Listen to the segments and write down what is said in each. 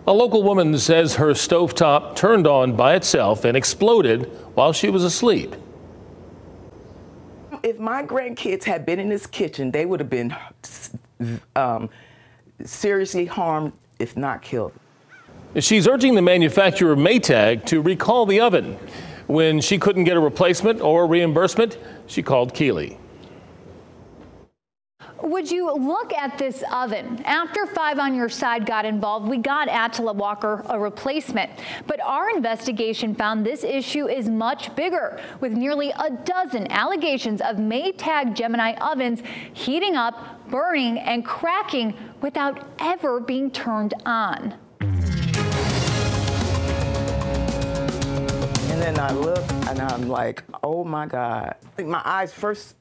A local woman says her stovetop turned on by itself and exploded while she was asleep. If my grandkids had been in this kitchen, they would have been seriously harmed, if not killed. She's urging the manufacturer Maytag to recall the oven. When she couldn't get a replacement or reimbursement, she called Keeley. Would you look at this oven? After 5 on Your Side got involved, we got Attila Walker a replacement. But our investigation found this issue is much bigger, with nearly a dozen allegations of Maytag Gemini ovens heating up, burning, and cracking without ever being turned on. And then I look and I'm like, oh my God. I think my eyes first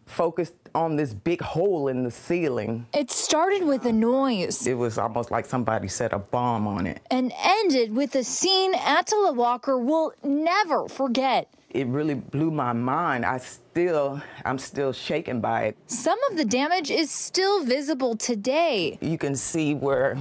focused on this big hole in the ceiling. It started with a noise. It was almost like somebody set a bomb on it. And ended with a scene Attila Walker will never forget. It really blew my mind. I'm still shaken by it. Some of the damage is still visible today. You can see where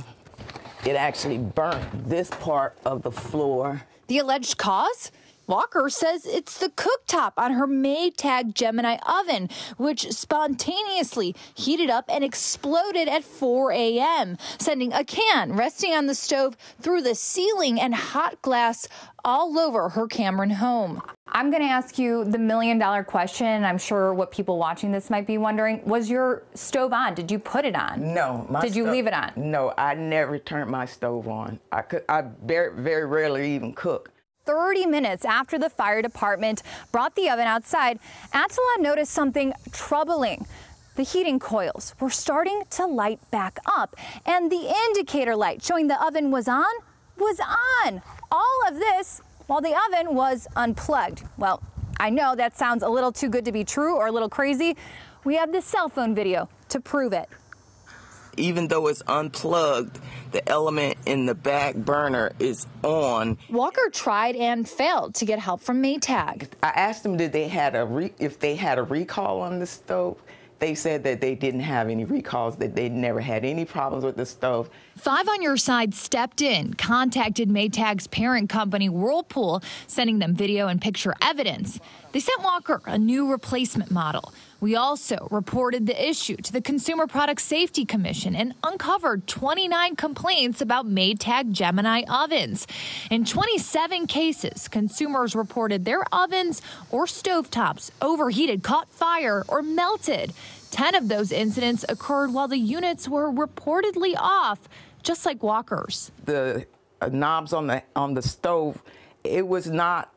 it actually burnt this part of the floor. The alleged cause? Walker says it's the cooktop on her Maytag Gemini oven, which spontaneously heated up and exploded at 4 a.m., sending a can resting on the stove through the ceiling and hot glass all over her Cameron home. I'm going to ask you the million-dollar question. I'm sure what people watching this might be wondering. Was your stove on? Did you put it on? No. Did you leave it on? No, I never turned my stove on. I very rarely even cook. 30 minutes after the fire department brought the oven outside, Attila noticed something troubling. The heating coils were starting to light back up, and the indicator light showing the oven was on. All of this while the oven was unplugged. Well, I know that sounds a little too good to be true or a little crazy. We have this cell phone video to prove it. Even though it's unplugged, the element in the back burner is on. Walker tried and failed to get help from Maytag. I asked them if they had a recall on the stove. They said that they didn't have any recalls, that they never had any problems with the stove. 5 on Your Side stepped in, contacted Maytag's parent company, Whirlpool, sending them video and picture evidence. They sent Walker a new replacement model. We also reported the issue to the Consumer Product Safety Commission and uncovered 29 complaints about Maytag Gemini ovens. In 27 cases, consumers reported their ovens or stovetops overheated, caught fire, or melted. 10 of those incidents occurred while the units were reportedly off, just like Walker's. The knobs on the stove, it was not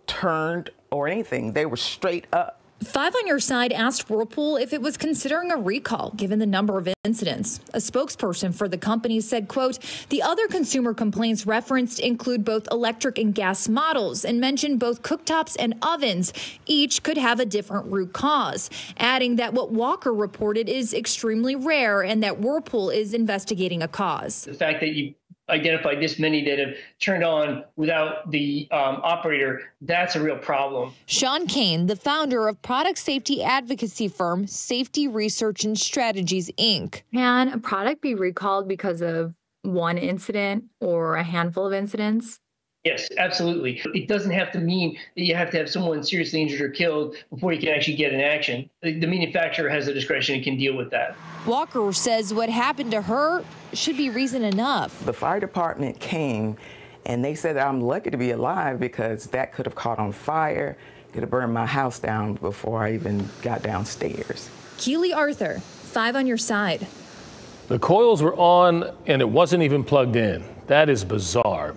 turned or anything. They were straight up. 5 on Your Side asked Whirlpool if it was considering a recall, given the number of incidents. A spokesperson for the company said, quote, the other consumer complaints referenced include both electric and gas models and mentioned both cooktops and ovens. Each could have a different root cause, adding that what Walker reported is extremely rare and that Whirlpool is investigating a cause. The fact that you identified this many that have turned on without the operator, that's a real problem. Sean Kane, the founder of product safety advocacy firm Safety Research and Strategies, Inc. Can a product be recalled because of one incident or a handful of incidents? Yes, absolutely. It doesn't have to mean that you have to have someone seriously injured or killed before you can actually get an action. The manufacturer has the discretion and can deal with that. Walker says what happened to her should be reason enough. The fire department came and they said I'm lucky to be alive because that could have caught on fire, could have burned my house down before I even got downstairs. Keeley Arthur, 5 on Your Side. The coils were on and it wasn't even plugged in. That is bizarre.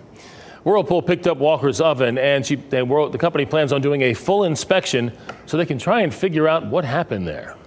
Whirlpool picked up Walker's oven and the company plans on doing a full inspection so they can try and figure out what happened there.